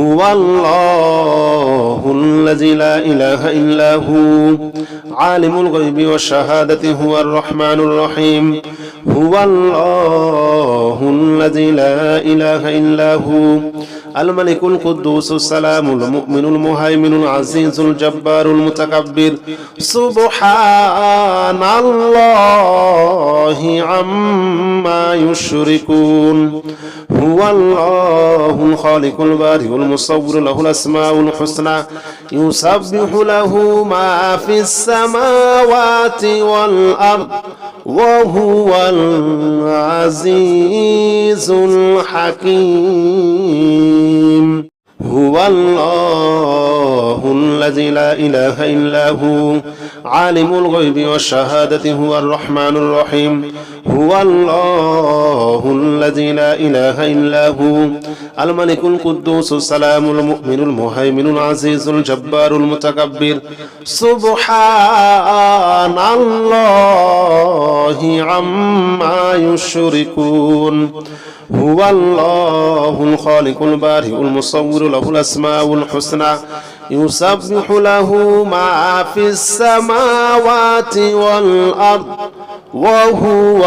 هو الله الذي لا إله إلا هو عالم الغيب والشهادة هو الرحمن الرحيم هو الله الذي لا إله إلا هو الملك القدوس السلام المؤمن المهيمن العزيز الجبار المتكبر سبحان الله عما يشركون هو الله الخالق البارئ المصور له الأسماء الحسنى يسبح له ما في السماوات والأرض وهو العزيز الحكيم هو الله الذي لا إله إلا هو عالم الغيب والشهادة هو الرحمن الرحيم هو الله الذي لا إله إلا هو الملك القدوس السلام المؤمن المهيمن العزيز الجبار المتكبر سبحان الله عما يشركون هو الله الخالق البارئ المصور له الأسماء الحسنى يسبح له ما في السماوات والأرض وهو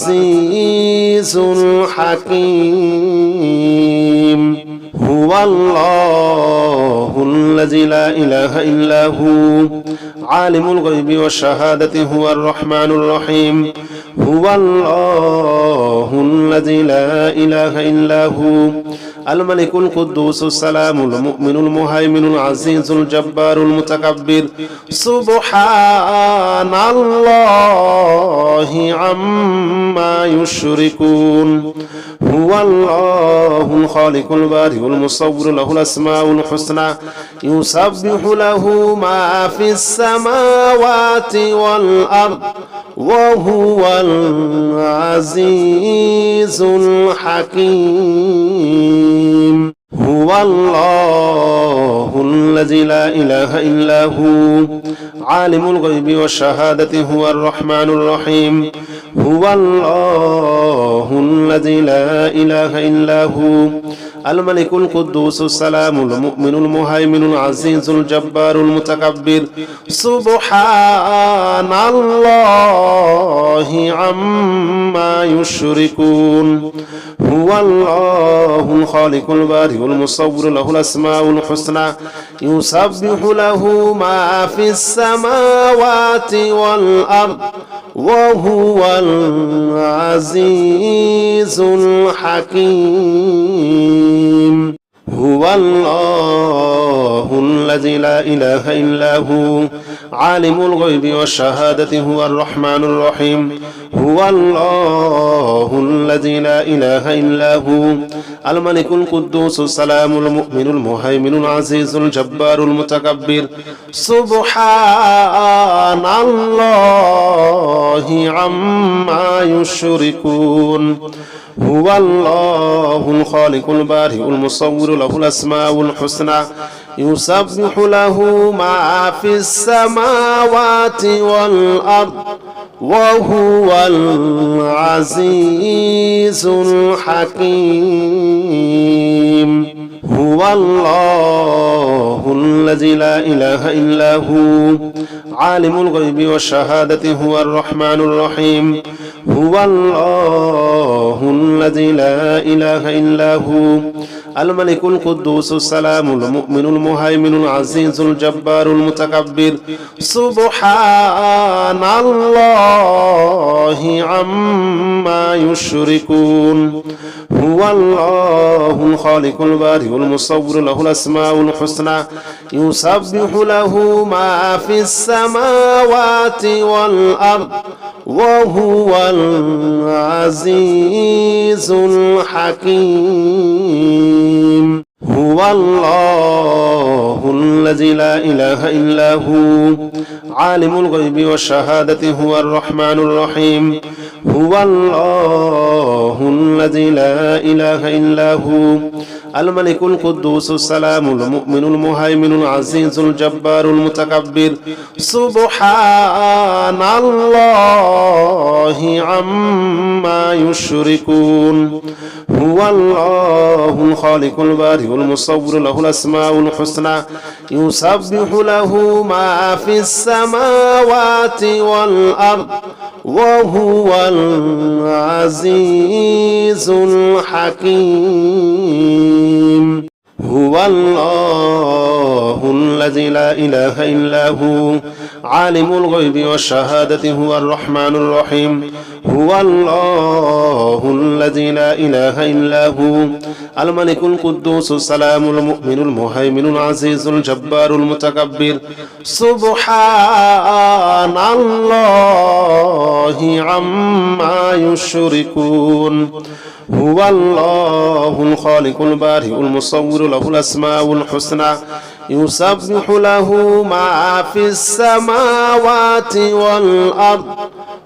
العزيز الحكيم هو الله الذي لا إله إلا هو عالم الغيب والشهادة هو الرحمن الرحيم هو الله الذي لا إله إلا هو الملك القدوس السلام المؤمن المهيمن العزيز الجبار المتكبر سبحان الله عما يشركون هو الله الخالق البارئ المصور له الأسماء الحسنى يسبح له ما في السماوات والأرض وهو العزيز الحكيم هو الله الذي لا إله إلا هو عالم الغيب والشهادة هو الرحمن الرحيم هو الله الذي لا إله إلا هو الملك القدوس السلام المؤمن المهيمن العزيز الجبار المتكبر سبحان الله عما يشركون هو الله الخالق البارئ المصور له الأسماء الحسنى يسبح له ما في السماوات والأرض وهو العزيز الحكيم هو الله الذي لا إله إلا هو عالم الغيب والشهادة هو الرحمن الرحيم هو الله الذي لا إله إلا هو الملك القدوس السلام المؤمن المهيمن العزيز الجبار المتكبر سبحان الله عما يشركون هو الله الخالق البارئ المصور له الأسماء الحسنى يسبح له ما في السماوات والأرض وهو العزيز الحكيم هو الله الذي لا إله إلا هو عالم الغيب والشهادة هو الرحمن الرحيم هو الله الذي لا إله إلا هو الملك القدوس السلام المؤمن المهيمن العزيز الجبار المتكبر سبحان الله عما يشركون هو الله الخالق البارئ المصور له الأسماء الحسنى يسبح له ما في السماوات والأرض وهو العزيز الحكيم هو الله الذي لا إله إلا هو عالم الغيب والشهادة هو الرحمن الرحيم هو الله الذي لا إله إلا هو الملك القدوس السلام المؤمن المهيمن العزيز الجبار المتكبر سبحان الله عما يشركون هو الله الخالق البارئ المصور له الأسماء الحسنى يسبح له ما في السماوات والأرض وهو العزيز الحكيم هو الله الذي لا إله إلا هو عالم الغيب والشهادة هو الرحمن الرحيم هو الله الذي لا إله إلا هو الملك القدوس السلام المؤمن المهيمن العزيز الجبار المتكبر سبحان الله عما يشركون هو الله الخالق البارئ المصور له الأسماء الحسنى يسبح له ما في السماوات والأرض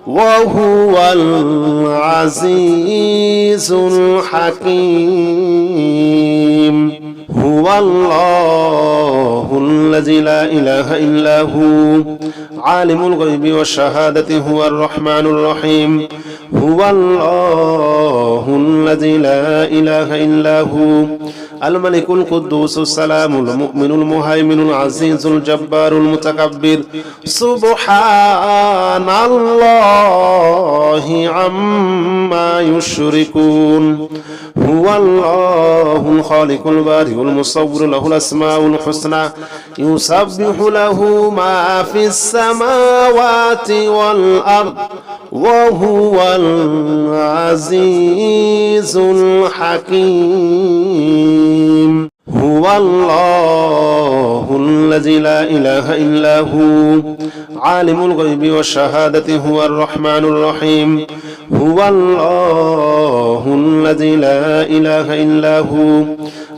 وهو العزيز الحكيم هو الله الذي لا إله إلا هو عالم الغيب والشهادة هو الرحمن الرحيم هو الله الذي لا إله إلا هو الملك القدوس السلام المؤمن المهيمن العزيز الجبار المتكبر سبحان الله عما يشركون هو الله الخالق البارئ المصور له الأسماء الحسنى يسبح له ما في السماوات والأرض وهو العزيز الحكيم هو الله الذي لا إله إلا هو عالم الغيب والشهادة هو الرحمن الرحيم هو الله الذي لا إله إلا هو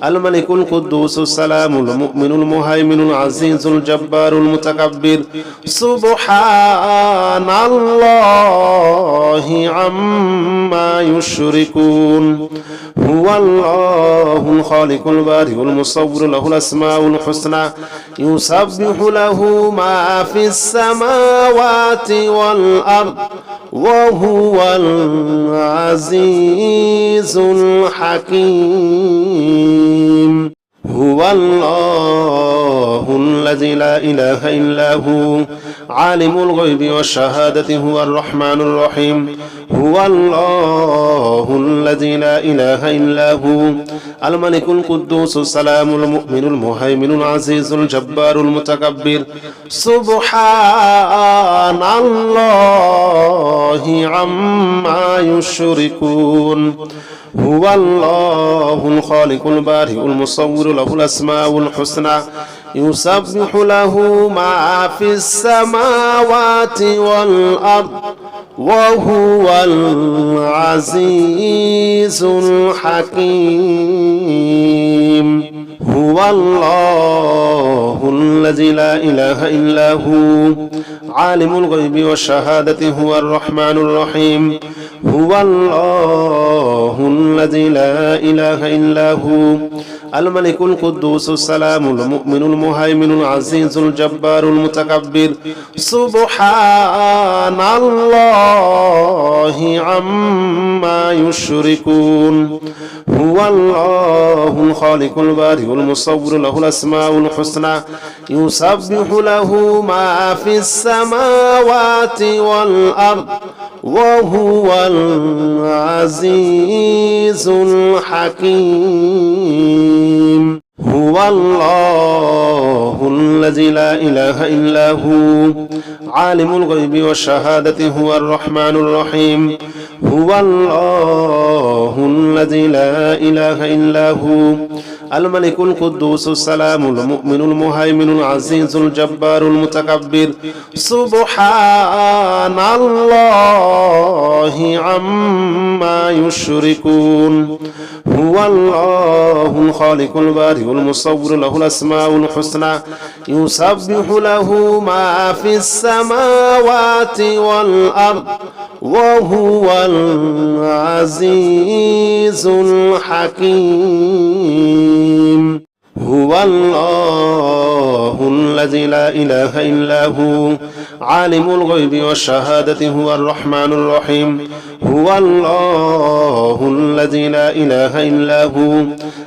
الملك القدوس السلام المؤمن المهيمن العزيز الجبار المتكبر سبحان الله عما يشركون هو الله الخالق البارئ المصور له الأسماء الحسنى يسبح له ما في السماوات والأرض وهو العزيز الحكيم هو الله الذي لا إله إلا هو عالم الغيب والشهادة هو الرحمن الرحيم هو الله الذي لا إله إلا هو الملك القدوس السلام المؤمن المهيمن العزيز الجبار المتكبر سبحان الله عما يشركون هو الله الخالق البارئ المصور له الأسماء الحسنى يسبح له ما في السماوات والأرض وهو العزيز الحكيم هو الله الذي لا إله إلا هو عالم الغيب والشهادة هو الرحمن الرحيم هو الله الذي لا إله إلا هو الملك القدوس السلام المؤمن المهيمن العزيز الجبار المتكبر سبحان الله عما يشركون هو الله الخالق البارئ المصور له الأسماء الحسنى يسبح له ما في السماوات والأرض وهو العزيز الحكيم هو الله الذي لا إله إلا هو عالم الغيب والشهادة هو الرحمن الرحيم هو الله الذي لا إله إلا هو الملك القدوس السلام المؤمن المهيمن العزيز الجبار المتكبر سبحان الله عما يشركون هو الله الخالق البارئ المصور له الأسماء الحسنى يسبح له ما في السماوات والأرض وهو العزيز الحكيم هو الله الذي لا إله إلا هو عالم الغيب والشهادة هو الرحمن الرحيم هو الله الذي لا إله إلا هو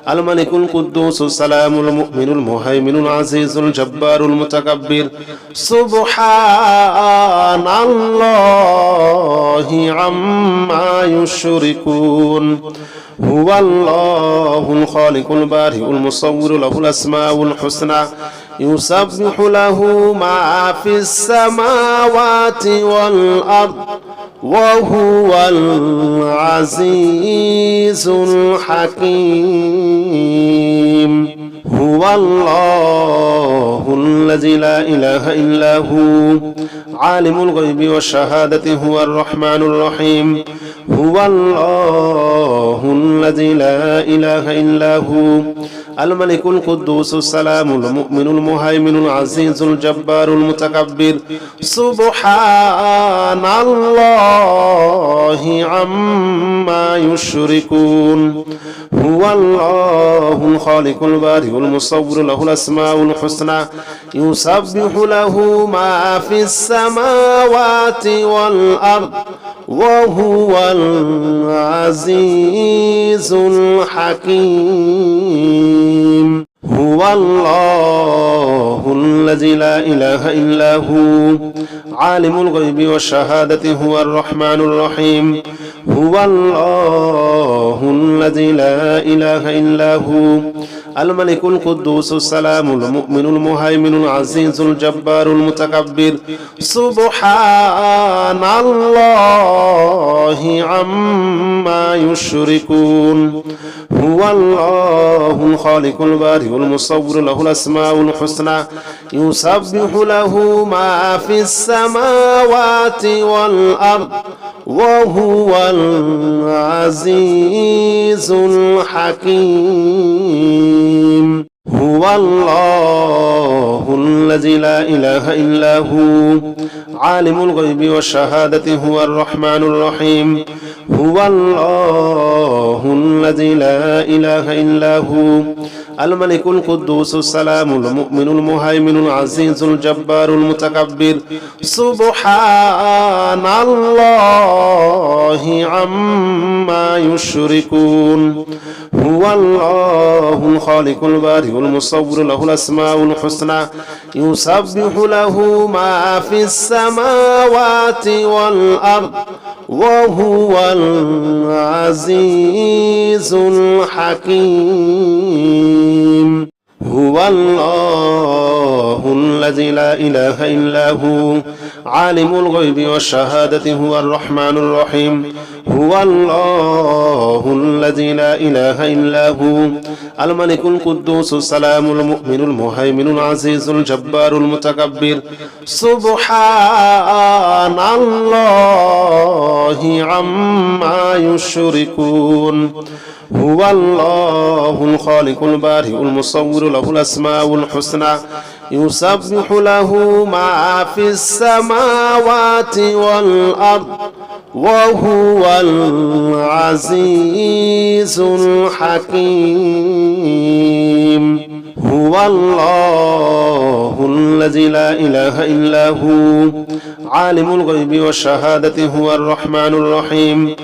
الملك القدوس السلام المؤمن المهيمن العزيز الجبار المتكبر سبحان الله عما يشركون هو الله الخالق البارئ المصور له الأسماء الحسنى يسبح له ما في السماوات والأرض وهو العزيز الحكيم هو الله الذي لا إله إلا هو عالم الغيب والشهادة هو الرحمن الرحيم هو الله الذي لا إله إلا هو الملك القدوس السلام المؤمن المهيمن العزيز الجبار المتكبر سبحان الله عما يشركون هو الله الخالق البارئ المصور له الأسماء الحسنى يسبح له ما في السماوات والأرض وهو العزيز الحكيم هو الله الذي لا إله إلا هو عالم الغيب والشهادة هو الرحمن الرحيم هو الله الذي لا إله إلا هو الملك القدوس السلام المؤمن المهيمن العزيز الجبار المتكبر سبحان الله عما يشركون هو الله الخالق البارئ المصور له الأسماء الحسنى يسبح له ما في السماوات والأرض وهو العزيز الحكيم هو الله الذي لا إله إلا هو عالم الغيب والشهادة هو الرحمن الرحيم هو الله الذي لا إله إلا هو الملك القدوس السلام المؤمن المهيمن العزيز الجبار المتكبر سبحان الله عما يشركون هو الله الخالق البارئ المصور له الأسماء الحسنى يسبح له ما في السماوات والأرض وهو العزيز الحكيم هو الله الذي لا إله إلا هو عالم الغيب والشهادة هو الرحمن الرحيم هو الله الذي لا إله إلا هو الملك القدوس السلام المؤمن المهيمن العزيز الجبار المتكبر سبحان الله عما يشركون هو الله الخالق البارئ المصور له الأسماء الحسنى يسبح له ما في السماوات والأرض وهو العزيز الحكيم هو الله الذي لا إله إلا هو عالم الغيب والشهادة هو الرحمن الرحيم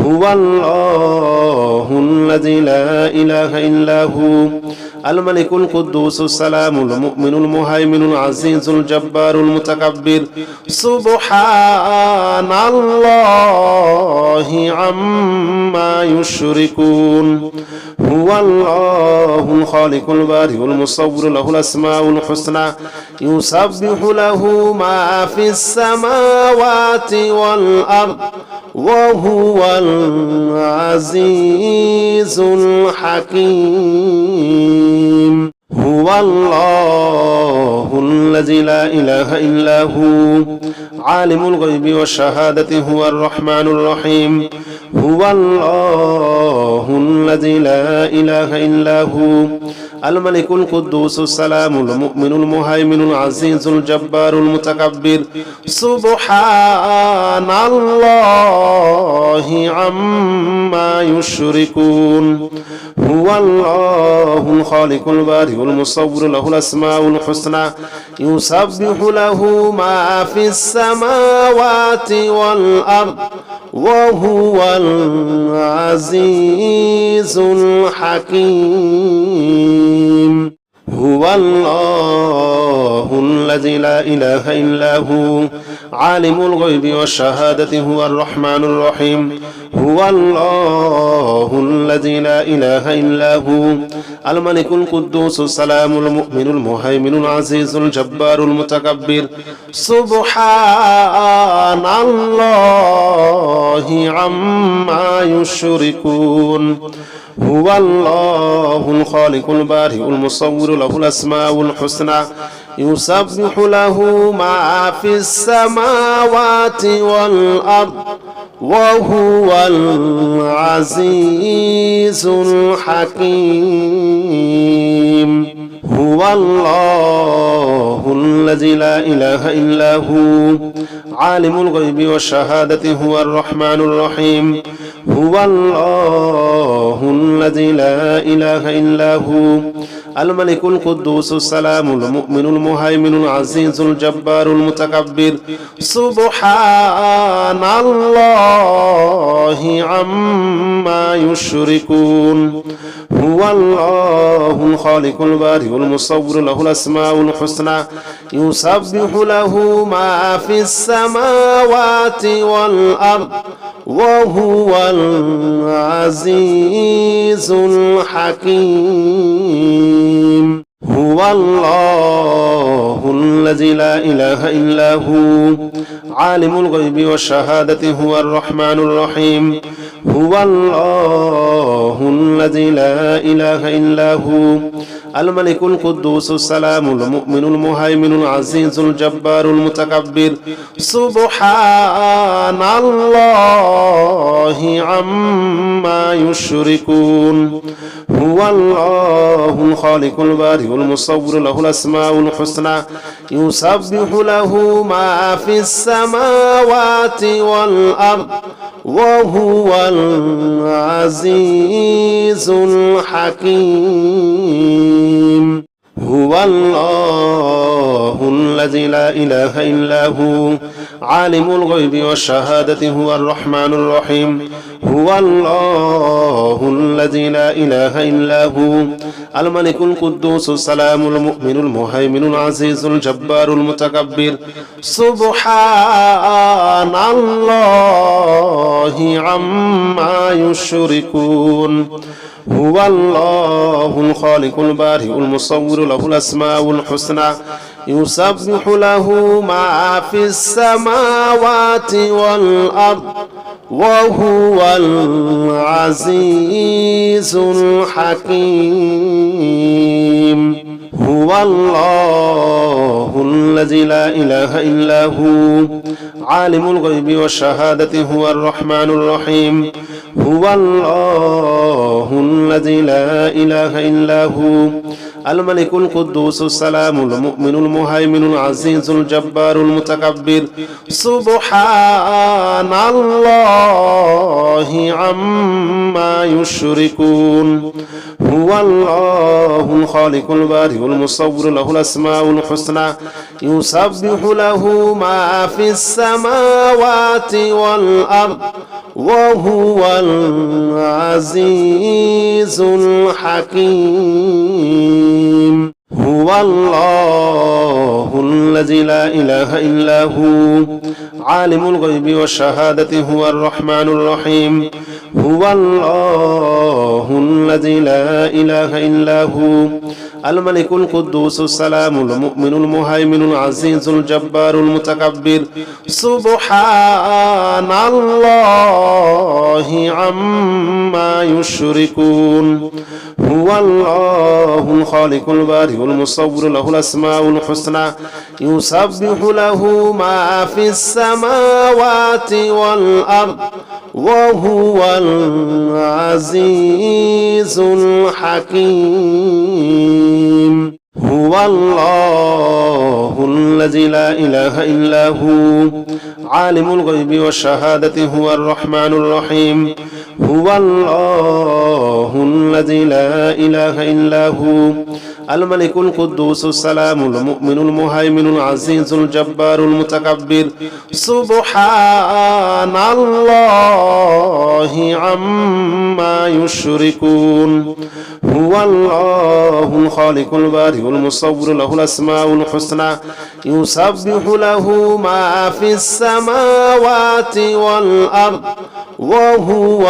هو الله الذي لا إله إلا هو الملك القدوس السلام المؤمن المهيمن العزيز الجبار المتكبر سبحان الله عما يشركون هو الله الخالق البارئ المصور له الأسماء الحسنى يسبح له ما في السماوات والأرض وهو العزيز الحكيم هو الله الذي لا إله إلا هو عالم الغيب والشهادة هو الرحمن الرحيم هو الله الذي لا إله إلا هو الملك القدوس السلام المؤمن المهيمن العزيز الجبار المتكبر سبحان الله عما يشركون هو الله الخالق البارئ المصور له الأسماء الحسنى يسبح له ما في السماوات والأرض وهو العزيز الحكيم هو الله الذي لا إله إلا هو عالم الغيب والشهادة هو الرحمن الرحيم هو الله الذي لا إله إلا هو الملك القدوس السلام المؤمن المهيمن العزيز الجبار المتكبر سبحان الله عما يشركون هو الله الخالق البارئ المصور له الأسماء الحسنى يسبح له ما في السماوات والأرض وهو العزيز الحكيم هو الله الذي لا إله إلا هو عالم الغيب والشهادة هو الرحمن الرحيم هو الله الذي لا إله إلا هو الملك القدوس السلام المؤمن المهيمن العزيز الجبار المتكبر سبحان الله عما يشركون هو الله الخالق البارئ المصور له الأسماء الحسنى يسبح له ما في السماوات والأرض وهو العزيز الحكيم هو الله الذي لا إله إلا هو عالم الغيب والشهادة هو الرحمن الرحيم هو الله الذي لا إله إلا هو الملك القدوس السلام المؤمن المهيمن العزيز الجبار المتكبر سبحان الله عما يشركون هو الله الخالق البارئ المصور له الأسماء الحسنى يسبح له ما في السماوات والأرض وهو العزيز الحكيم هو الله الذي لا إله إلا هو عالم الغيب والشهادة هو الرحمن الرحيم هو الله الذي لا إله إلا هو الملك القدوس السلام المؤمن المهيمن العزيز الجبار المتكبر سبحان الله عما يشركون هو الله الخالق البارئ المصور له الأسماء الحسنى يسبح له ما في السماوات والأرض وهو العزيز الحكيم هو الله الذي لا إله إلا هو عالم الغيب والشهادة هو الرحمن الرحيم هو الله الذي لا إله إلا هو الملك القدوس السلام المؤمن المهيمن العزيز الجبار المتكبر سبحان الله عما يشركون هو الله الخالق البارئ المصور له الأسماء الحسنى يسبح له ما في السماوات والأرض وهو العزيز الحكيم هو الله الذي لا إله إلا هو عالم الغيب والشهادة هو الرحمن الرحيم هو الله الذي لا إله إلا هو الملك القدوس السلام المؤمن المهيمن العزيز الجبار المتكبر سبحان الله عما يشركون هو الله الخالق البارئ المصور له الأسماء الحسنى يسبح له ما في السماوات والأرض وهو العزيز الحكيم. هو الله الذي لا إله إلا هو عالم الغيب والشهادة هو الرحمن الرحيم. هو الله الذي لا إله إلا هو الملك القدوس السلام المؤمن المهيمن العزيز الجبار المتكبر. سبحان الله عما يشركون. هو الله الخالق البارئ المصور له الأسماء الحسنى يسبح له ما في السماوات والأرض وهو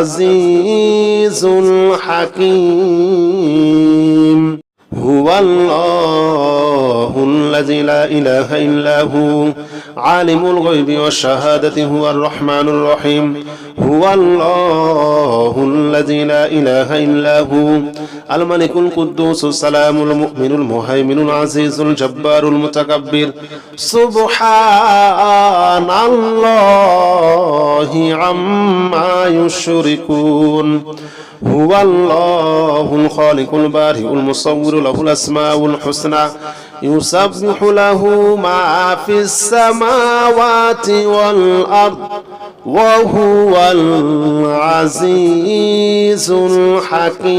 العزيز الحكيم. هو الله الذي لا إله إلا هو عالم الغيب والشهادة هو الرحمن الرحيم. هو الله الذي لا إله إلا هو الملك القدوس السلام المؤمن المهيمن العزيز الجبار المتكبر. سبحان الله عما يشركون. هو الله الخالق البارئ المصور له الأسماء الحسنى يسبح له ما في السماوات والأرض وهو العزيز الحكيم.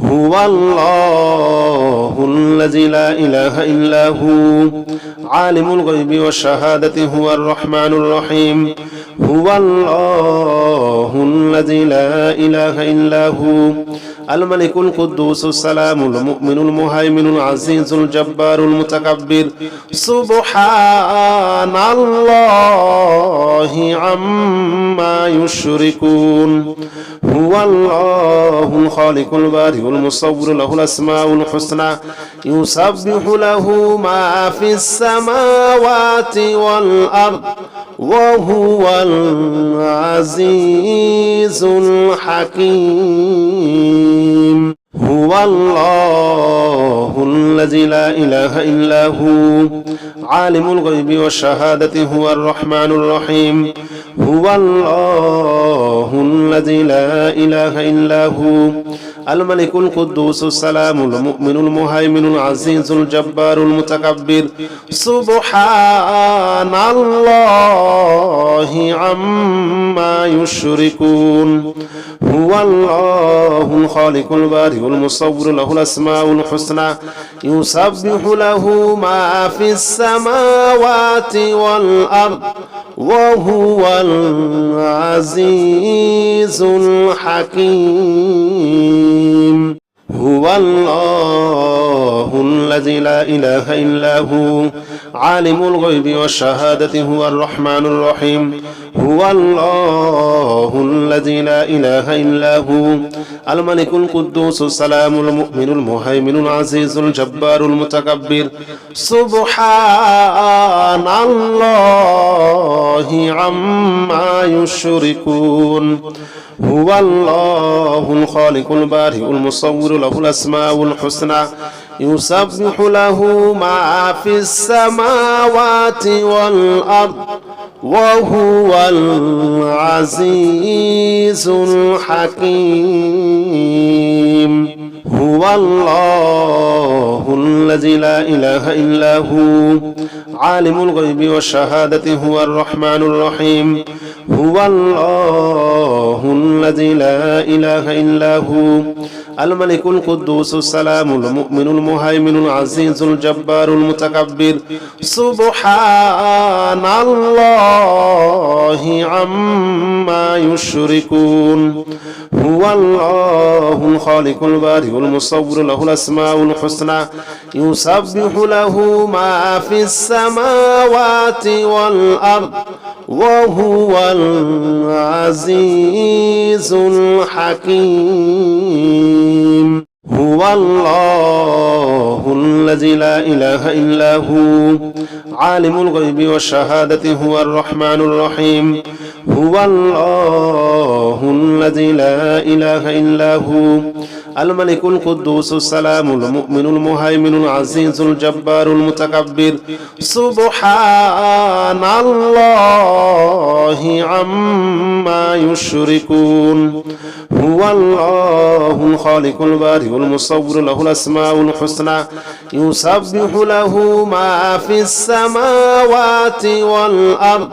هو الله الذي لا إله إلا هو عالم الغيب والشهادة هو الرحمن الرحيم. هو الله الذي لا إله إلا هو الملك القدوس السلام المؤمن المهيمن العزيز الجبار المتكبر. سبحان الله عما يشركون. هو الله الخالق البارئ المصور له الأسماء الحسنى يسبح له ما في السماوات والأرض وهو العزيز الحكيم. هو الله الذي لا إله إلا هو عالم الغيب والشهادة هو الرحمن الرحيم. هو الله الذي لا إله إلا هو الملك القدوس السلام المؤمن المهيمن العزيز الجبار المتكبر. سبحان الله عما يشركون. هو الله الخالق البارئ المصور له الأسماء الحسنى يسبح له ما في السماوات والأرض وهو العزيز الحكيم. هو الله الذي لا إله إلا هو عالم الغيب والشهادة هو الرحمن الرحيم. هو الله الذي لا إله إلا هو الملك القدوس السلام المؤمن المهيمن العزيز الجبار المتكبر. سبحان الله عما يشركون. هو الله الخالق البارئ المصور له الأسماء الحسنى يسبح له ما في السماوات والأرض وهو العزيز الحكيم. هو الله الذي لا إله إلا هو عالم الغيب والشهادة هو الرحمن الرحيم. هو الله الذي لا إله إلا هو الملك القدوس السلام المؤمن المهيمن العزيز الجبار المتكبر. سبحان الله عما يشركون. هو الله الخالق البارئ المصور له الأسماء الحسنى يسبح له ما في السماوات والأرض وهو العزيز الحكيم. هو الله الذي لا إله إلا هو عالم الغيب والشهادة هو الرحمن الرحيم. هو الله الذي لا إله إلا هو الملك القدوس السلام المؤمن المهيمن العزيز الجبار المتكبر سبحان الله عما يشركون هو الله الخالق البارئ المصور له الأسماء الحسنى يسبح له ما في السماوات والأرض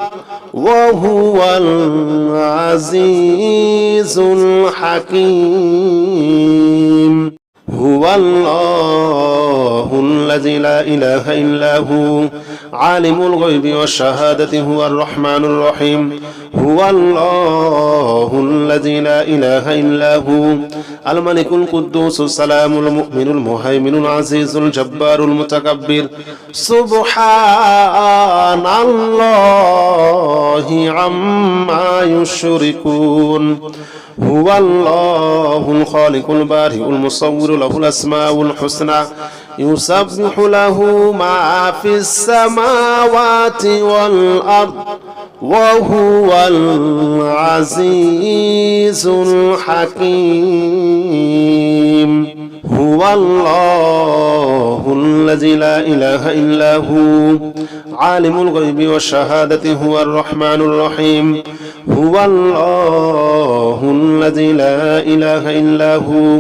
وهو العزيز الحكيم هو الله الذي لا إله إلا هو عالم الغيب والشهادة هو الرحمن الرحيم هو الله الذي لا إله إلا هو الملك القدوس السلام المؤمن المهيمن العزيز الجبار المتكبر سبحان الله عما يشركون هو الله الخالق البارئ المصور له الأسماء الحسنى يسبح له ما في السماوات والأرض وهو العزيز الحكيم هو الله الذي لا إله إلا هو عالم الغيب والشهادة هو الرحمن الرحيم هو الله الذي لا إله إلا هو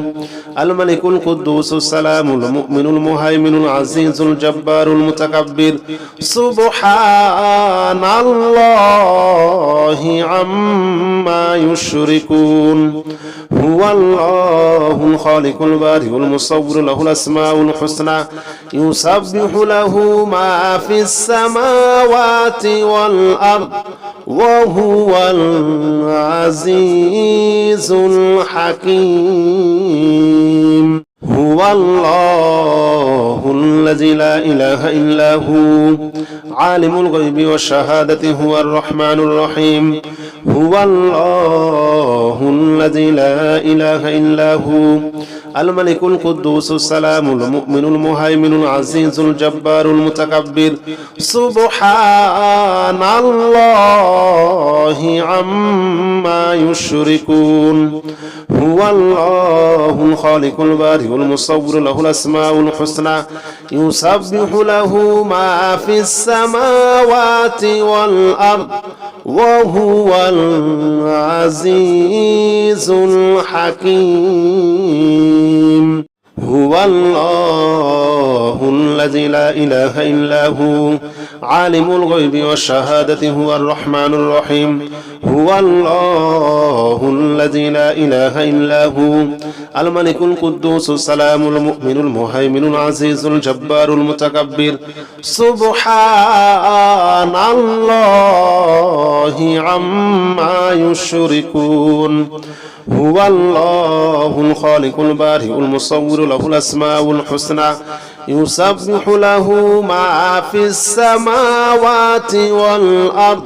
الملك القدوس السلام المؤمن المهيمن العزيز الجبار المتكبر سبحان الله عما يشركون هو الله الخالق البارئ المصور له الأسماء الحسنى يسبح له ما في السماوات والأرض وهو العزيز الحكيم هو الله الذي لا إله إلا هو عالم الغيب والشهادة هو الرحمن الرحيم هو الله الذي لا إله إلا هو الملك القدوس السلام المؤمن المهيمن العزيز الجبار المتكبر سبحان الله عما يشركون هو الله الخالق البارئ المصور له الأسماء الحسنى يسبح له ما في السماوات والأرض وهو العزيز الحكيم هو الله الذي لا إله إلا هو عالم الغيب والشهادة هو الرحمن الرحيم هو الله الذي لا إله إلا هو الملك القدوس السلام المؤمن المهيمن العزيز الجبار المتكبر سبحان الله عما يشركون هو الله الخالق البارئ المصور له الأسماء الحسنى يسبح له ما في السماوات والأرض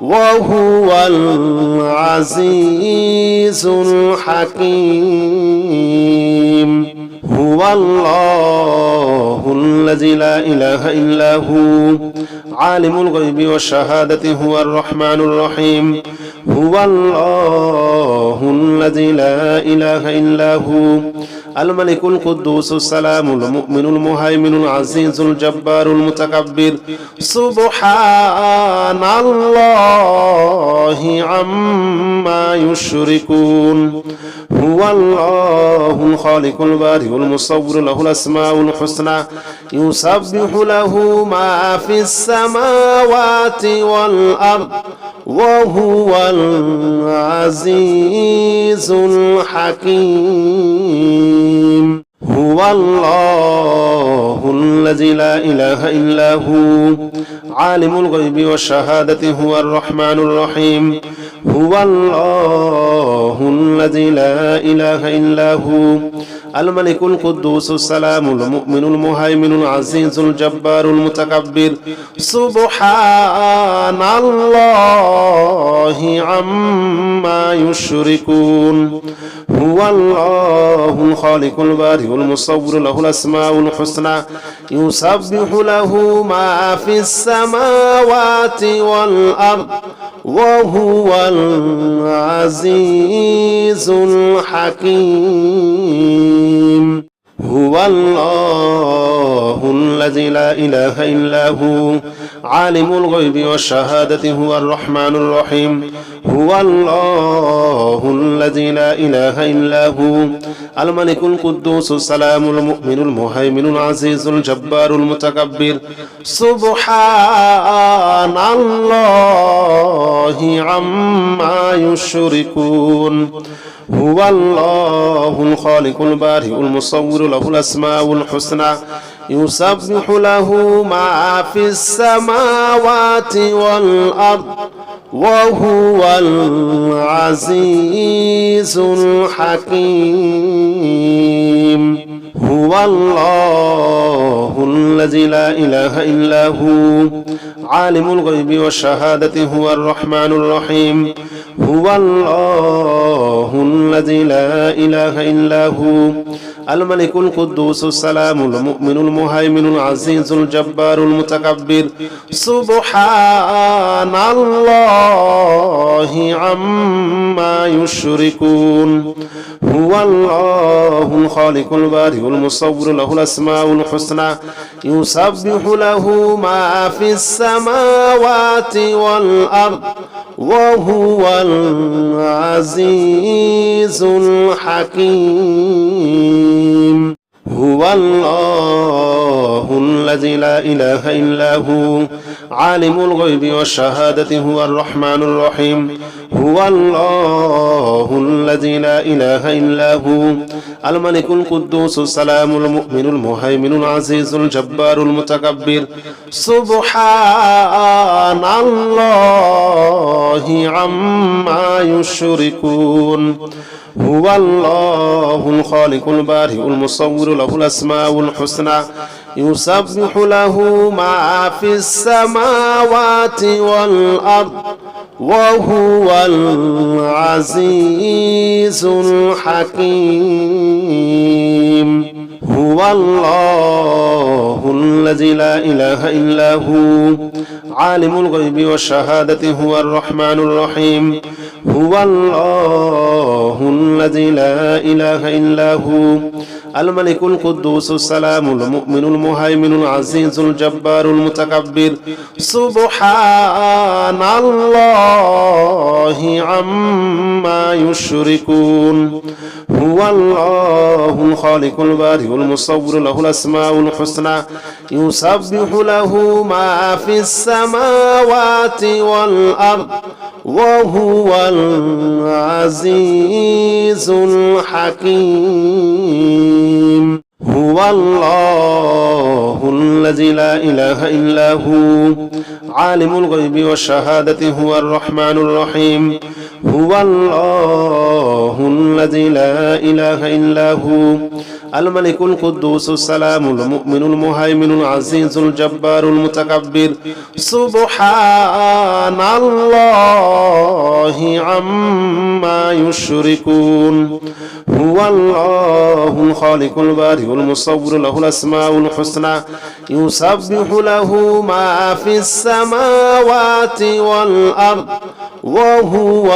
وهو العزيز الحكيم هو الله الذي لا إله إلا هو عالم الغيب والشهادة هو الرحمن الرحيم هو الله الذي لا إله إلا هو الملك القدوس السلام المؤمن المهيمن العزيز الجبار المتكبر سبحان الله عما يشركون هو الله الخالق البارئ المصور له الأسماء الحسنى يسبح له ما في السماوات والأرض وهو العزيز الحكيم هو الله الذي لا إله إلا هو عالم الغيب والشهادة هو الرحمن الرحيم هو الله الذي لا إله إلا هو الملك القدوس السلام المؤمن المهيمن العزيز الجبار المتكبر سبحان الله عما يشركون هو الله الخالق البارئ المصور له الأسماء الحسنى يسبح له ما في السماوات والأرض وهو العزيز الحكيم. هو الله الذي لا إله إلا هو عالم الغيب والشهادة هو الرحمن الرحيم. هو الله الذي لا إله إلا هو الملك القدوس السلام المؤمن المهيمن العزيز الجبار المتكبر. سبحان الله عما يشركون. هو الله الخالق البارئ المصور له الأسماء الحسنى يسبح له ما في السماوات والأرض وهو العزيز الحكيم. هو الله الذي لا إله إلا هو عالم الغيب والشهادة هو الرحمن الرحيم. هو الله الذي لا إله إلا هو الملك القدوس السلام المؤمن المهيمن العزيز الجبار المتكبر. سبحان الله عما يشركون. هو الله الخالق البارئ المصور له الأسماء الحسنى يسبح له ما في السماوات والأرض وهو العزيز الحكيم. هو الله الذي لا إله إلا هو عالم الغيب والشهادة هو الرحمن الرحيم. هو الله الذي لا إله إلا هو الملك القدوس السلام المؤمن المهيمن العزيز الجبار المتكبر. سبحان الله عما يشركون. هو الله الخالق البارئ المصور له الأسماء الحسنى يسبح له ما في السماوات والأرض وهو العزيز الحكيم. هو الله الذي لا إله إلا هو عالم الغيب والشهادة هو الرحمن الرحيم. هو الله الذي لا إله إلا هو الملك القدوس السلام المؤمن المهيمن العزيز الجبار المتكبر. سبحان الله عما يشركون. هو الله الخالق البارئ المصور له الأسماء الحسنى يسبح له ما في السماوات والأرض وهو العزيز الحكيم. هو الله الذي لا إله إلا هو عالم الغيب والشهادة هو الرحمن الرحيم. هو الله الذي لا إله إلا هو الملك القدوس السلام المؤمن المهيمن العزيز الجبار المتكبر. سبحان الله عما يشركون. هو الله الخالق البارئ المصور له الأسماء الحسنى يسبح له ما في السماوات والأرض وهو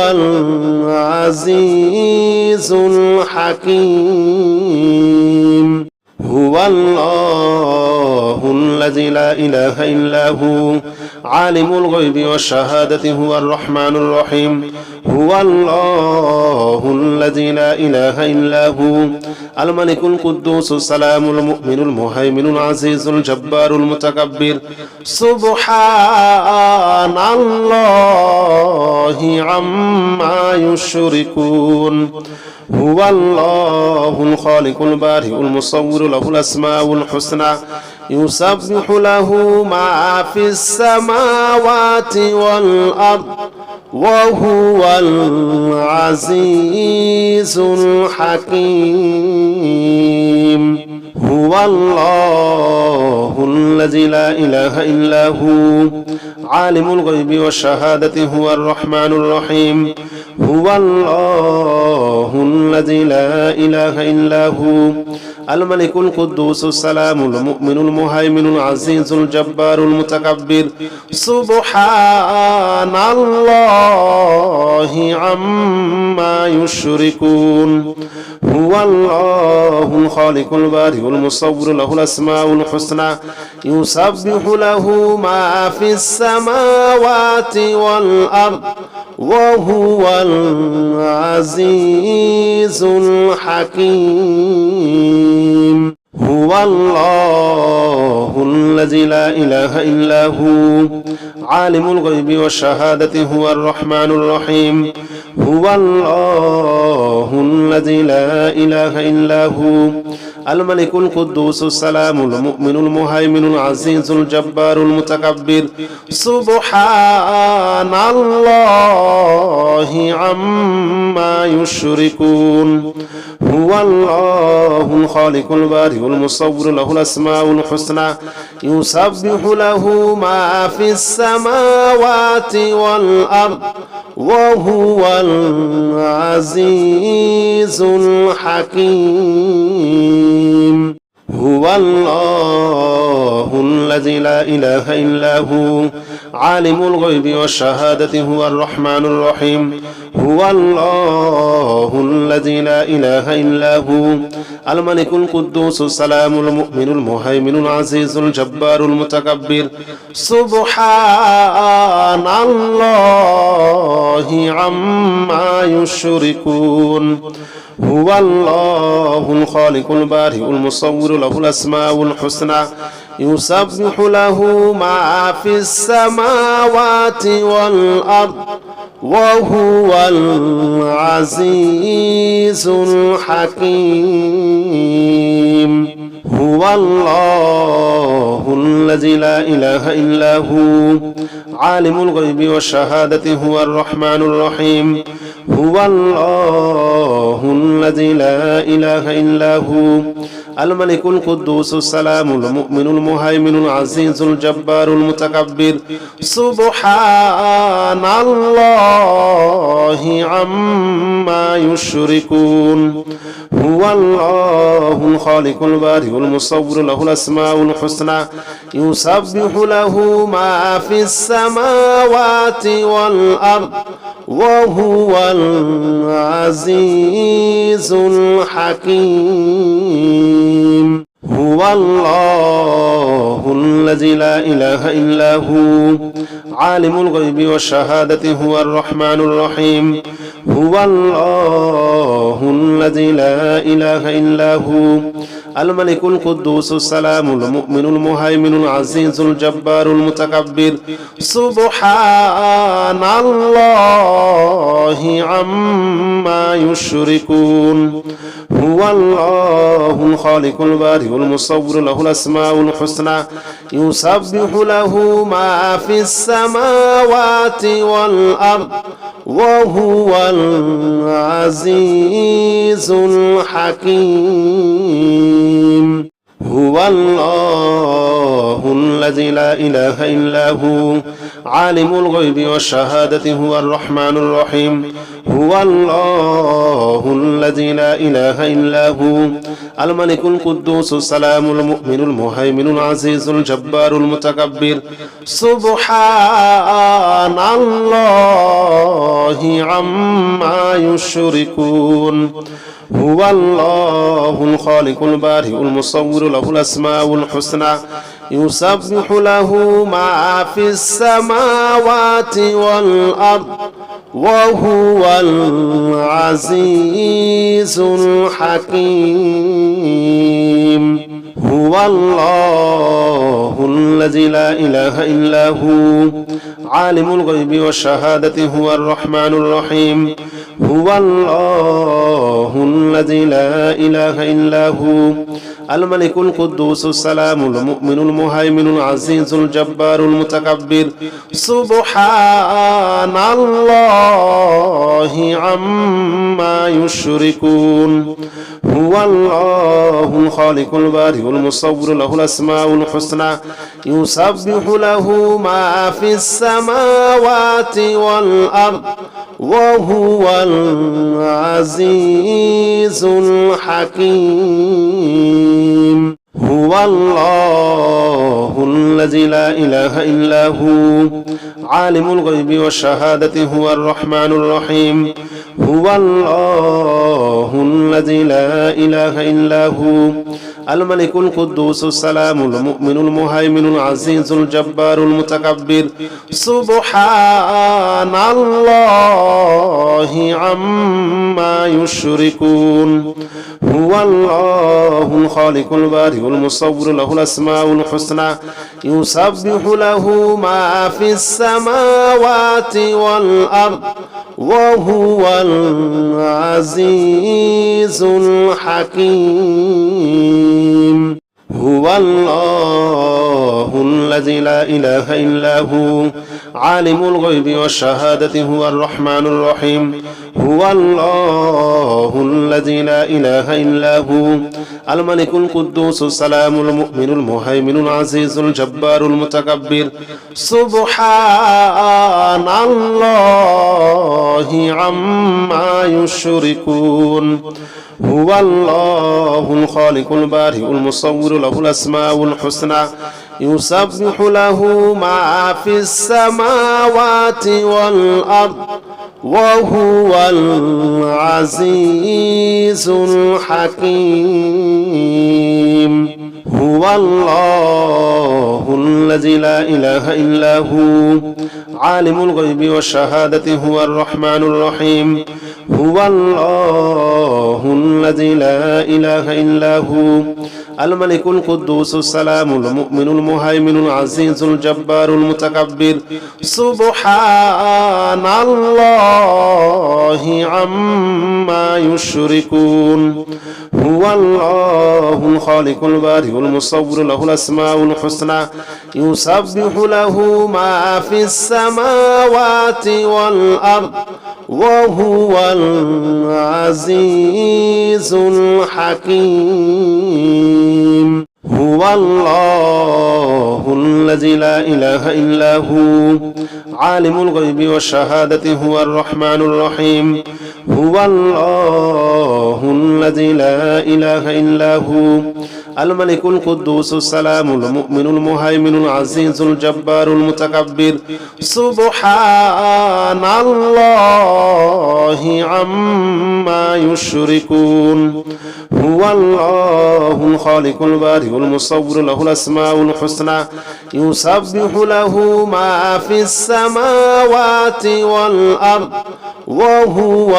العزيز الحكيم. هو الله الذي لا إله إلا هو عالم الغيب والشهادة هو الرحمن الرحيم. هو الله الذي لا إله إلا هو الملك القدوس السلام المؤمن المهيمن العزيز الجبار المتكبر. سبحان الله عما يشركون. هو الله الخالق البارئ المصور له الأسماء الحسنى يسبح له ما في السماوات والأرض وهو العزيز الحكيم. هو الله الذي لا إله إلا هو عالم الغيب والشهادة هو الرحمن الرحيم. هو الله الذي لا إله إلا هو الملك القدوس السلام المؤمن المهيمن العزيز الجبار المتكبر سبحان الله عما يشركون هو الله الخالق البارئ المصور له الأسماء الحسنى يسبح له ما في السماوات والأرض وهو العزيز الحكيم هو الله الذي لا إله إلا هو عالم الغيب والشهادة هو الرحمن الرحيم هو الله الذي لا إله إلا هو الملك القدوس السلام المؤمن المهيمن العزيز الجبار المتكبر سبحان الله عما يشركون هو الله الخالق البارئ المصور له الأسماء الحسنى يسبح له ما في السماوات والأرض وهو العزيز الحكيم هو الله الذي لا إله إلا هو عالم الغيب والشهادة هو الرحمن الرحيم هو الله الذي لا إله إلا هو الملك القدوس السلام المؤمن المهيمن العزيز الجبار المتكبر سبحان الله عما يشركون هو الله الخالق البارئ المصور له الأسماء الحسنى يسبح له ما في السماوات والأرض وهو العزيز الحكيم هو الله الذي لا إله إلا هو عالم الغيب والشهادة هو الرحمن الرحيم هو الله الذي لا إله إلا هو الملك القدوس السلام المؤمن المهيمن العزيز الجبار المتكبر سبحان الله عما يشركون هو الله الخالق البارئ المصور له الأسماء الحسنى يسبح له ما في السماوات والأرض وهو العزيز الحكيم هو الله الذي لا إله إلا هو عالم الغيب والشهادة هو الرحمن الرحيم هو الله الذي لا إله إلا هو الملك القدوس السلام المؤمن المهيمن العزيز الجبار المتكبر سبحان الله عما يشركون هو الله الخالق البارئ المصور له الأسماء الحسنى يسبح له ما في السماوات والأرض وهو العزيز الحكيم هو الله الذي لا إله إلا هو عالم الغيب والشهادة هو الرحمن الرحيم هو الله الذي لا إله إلا هو الملك القدوس السلام المؤمن المهيمن العزيز الجبار المتكبر سبحان الله عما يشركون هو الله الخالق البارئ المصور له الأسماء الحسنى يسبح له ما في السماوات والأرض وهو العزيز الحكيم هو الله الذي لا إله إلا هو عالم الغيب والشهادة هو الرحمن الرحيم هو الله الذي لا إله إلا هو الملك القدوس السلام المؤمن المهيمن العزيز الجبار المتكبر سبحان الله عما يشركون هو الله الخالق البارئ المصور له الأسماء الحسنى يسبح له ما في السماوات والأرض وهو العزيز الحكيم. هو الله الذي لا إله إلا هو عالم الغيب والشهادة هو الرحمن الرحيم. هو الله الذي لا إله إلا هو الملك القدوس السلام المؤمن المهيمن العزيز الجبار المتكبر. سبحان الله عما يشركون. هو الله الخالق البارئ المصور له الأسماء الحسنى يسبح له ما في السماوات والأرض وهو العزيز الحكيم. هو الله الذي لا إله إلا هو عالم الغيب والشهادة هو الرحمن الرحيم. هو الله الذي لا إله إلا هو الملك القدوس السلام المؤمن المهيمن العزيز الجبار المتكبر. سبحان الله عما يشركون. هو الله الخالق البارئ المصور له الأسماء الحسنى يسبح له ما في السماوات والأرض وهو العزيز الحكيم. هو الله الذي لا إله إلا هو عالم الغيب والشهادة هو الرحمن الرحيم. هو الله الذي لا إله إلا هو الملك القدوس السلام المؤمن المهيمن العزيز الجبار المتكبر. سبحان الله عما يشركون. هو الله الخالق البارئ المصور له الأسماء الحسنى يسبح له ما في السماوات والأرض وهو العزيز الحكيم. هو الله الذي لا إله إلا هو عالم الغيب والشهادة هو الرحمن الرحيم. هو الله الذي لا إله إلا هو الملك القدوس السلام المؤمن المهيمن العزيز الجبار المتكبر. سبحان الله عما يشركون. هو الله الخالق البارئ المصور له الأسماء الحسنى يسبح له ما في السماوات والأرض وهو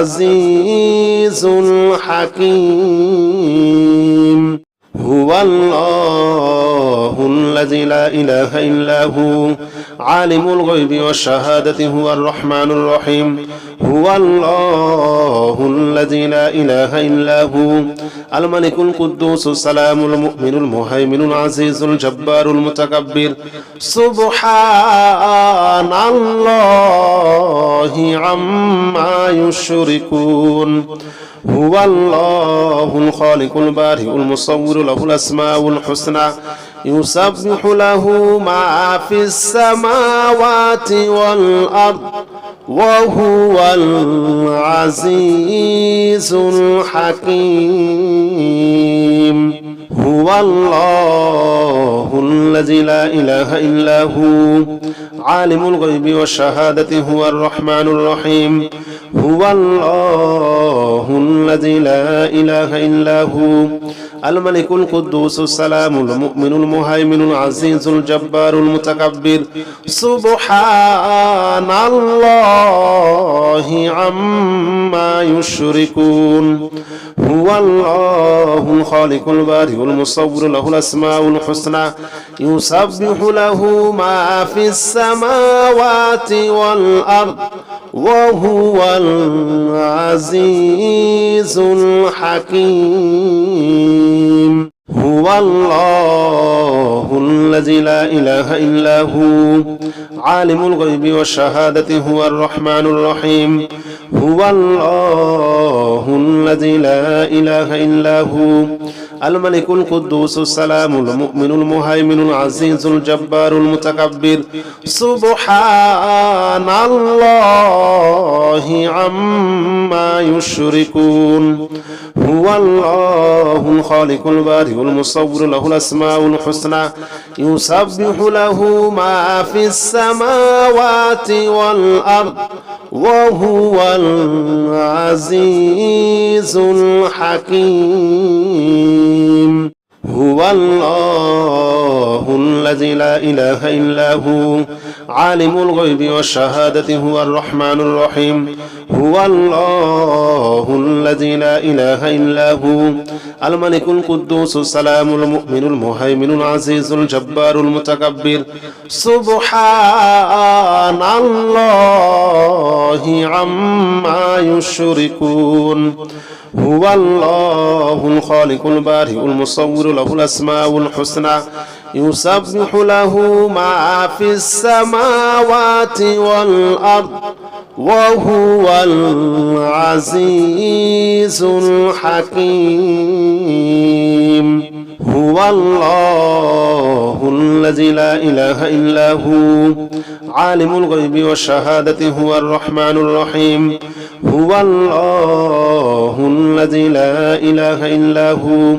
العزيز الحكيم. هو الله الذي لا إله إلا هو عالم الغيب والشهادة هو الرحمن الرحيم. هو الله الذي لا إله إلا هو الملك القدوس السلام المؤمن المهيمن العزيز الجبار المتكبر. سبحان الله عما يشركون. هو الله الخالق البارئ المصور له الأسماء الحسنى يسبح له ما في السماوات والأرض وهو العزيز الحكيم. هو الله الذي لا إله إلا هو عالم الغيب والشهادة هو الرحمن الرحيم. هو الله الذي لا إله إلا هو الملك القدوس السلام المؤمن المهيمن العزيز الجبار المتكبر. سبحان الله عما يشركون. هو الله الخالق البارئ المصور له الأسماء الحسنى يسبح له ما في السماوات والأرض وهو العزيز الحكيم. هو الله الذي لا إله إلا هو عالم الغيب والشهادة هو الرحمن الرحيم. هو الله الذي لا إله إلا هو الملك القدوس السلام المؤمن المهيمن العزيز الجبار المتكبر سبحان الله عما يشركون هو الله الخالق البارئ المصور له الأسماء الحسنى يسبح له ما في السماوات والأرض وهو العزيز الحكيم هو الله الذي لا إله إلا هو عالم الغيب والشهادة هو الرحمن الرحيم هو الله الذي لا إله إلا هو الملك القدوس السلام المؤمن المهيمن العزيز الجبار المتكبر سبحان الله عما يشركون هو الله الخالق البارئ المصور له الأسماء الحسنى يسبح له ما في السماوات والأرض وهو العزيز الحكيم هو الله الذي لا إله إلا هو عالم الغيب والشهادة هو الرحمن الرحيم هو الله الذي لا إله إلا هو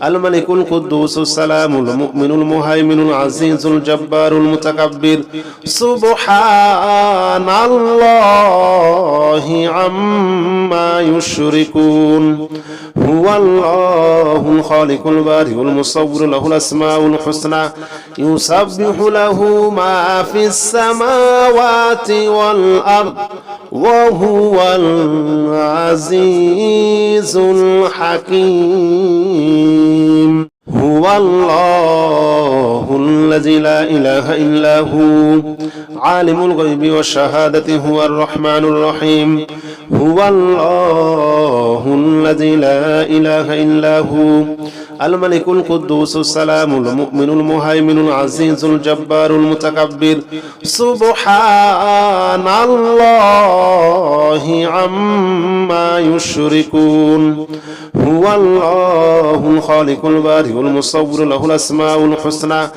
الملك القدوس السلام المؤمن المهيمن العزيز الجبار المتكبر سبحان الله عما يشركون هو الله الخالق البارئ المصور له الأسماء الحسنى يسبح له ما في السماوات والأرض وهو العزيز الحكيم هو الله الذي لا إله إلا هو عالم الغيب والشهادة هو الرحمن الرحيم هو الله الذي لا إله إلا هو الملك القدوس السلام المؤمن المهيمن العزيز الجبار المتكبر سبحان الله عما يشركون هو الله الخالق البارئ المصور له الأسماء الحسنى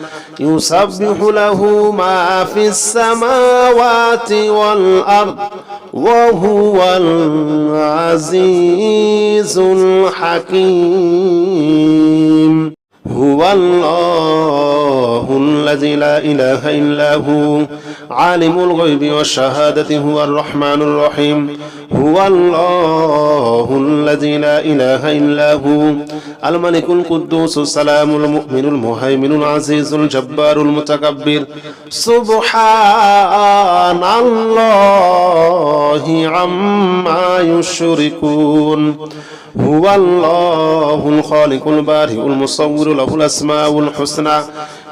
يسبح له ما في السماوات والأرض وهو العزيز الحكيم هو الله الذي لا إله إلا هو عالم الغيب والشهادة هو الرحمن الرحيم هو الله الذي لا إله إلا هو الملك القدوس السلام المؤمن المهيمن العزيز الجبار المتكبر سبحان الله عما يشركون هو الله الخالق البارئ المصور له الأسماء الحسنى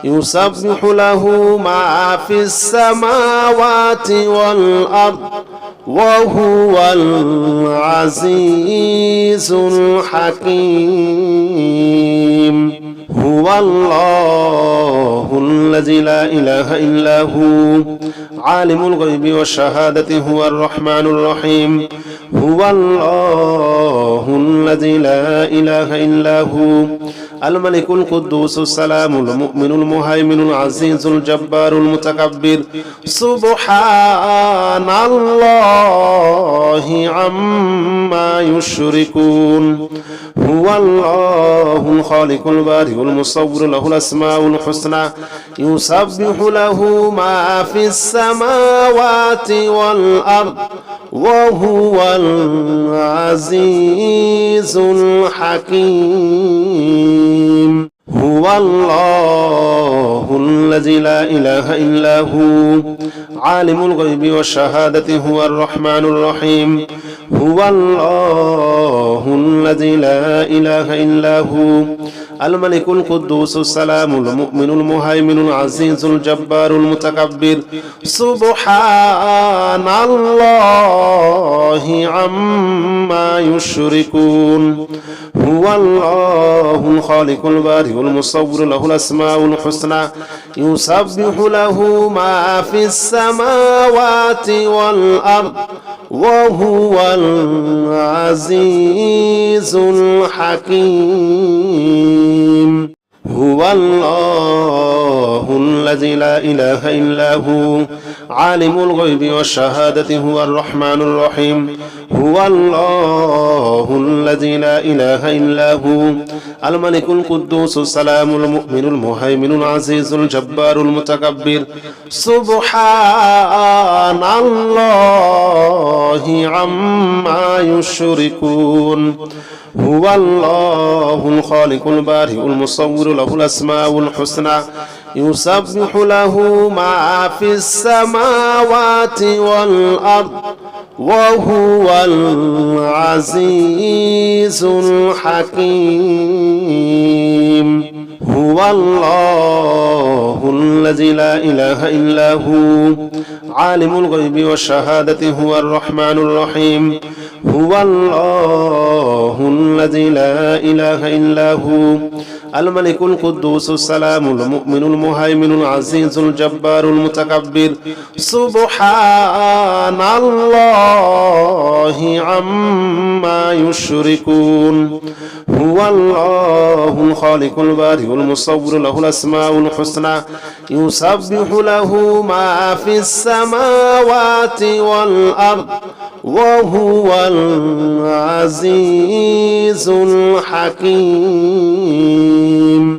يسبح له ما في السماوات والأرض وهو العزيز الحكيم هو الله الذي لا إله إلا هو عالم الغيب والشهادة هو الرحمن الرحيم هو الله الذي لا إله إلا هو الملك القدوس السلام المؤمن المهيمن العزيز الجبار المتكبر سبحان الله عما يشركون هو الله الخالق البارئ المصور له الأسماء الحسنى يسبح له ما في السماوات والأرض وهو العزيز الحكيم هو الله الذي لا إله إلا هو عالم الغيب والشهادة هو الرحمن الرحيم هو الله الذي لا إله إلا هو الملك القدوس السلام المؤمن المهيمن العزيز الجبار المتكبر سبحان الله عما يشركون هو الله الخالق البارئ المصور له الأسماء الحسنى يسبح له ما في السماوات والأرض وهو العزيز الحكيم. هو الله الذي لا إله إلا هو عالم الغيب والشهادة هو الرحمن الرحيم. هو الله الذي لا إله إلا هو الملك القدوس السلام المؤمن المهيمن العزيز الجبار المتكبر. سبحان الله عما يشركون. هو الله الخالق البارئ المصور له الأسماء الحسنى يسبح له ما في السماوات والأرض وهو العزيز الحكيم. هو الله الذي لا إله إلا هو عالم الغيب والشهادة هو الرحمن الرحيم. هو الله الذي لا إله إلا هو الملك القدوس السلام المؤمن المهيمن العزيز الجبار المتكبر. سبحان الله عما يشركون. هو الله الخالق البارئ المصور له الأسماء الحسنى يسبح له ما في السماوات والأرض وهو العزيز الحكيم.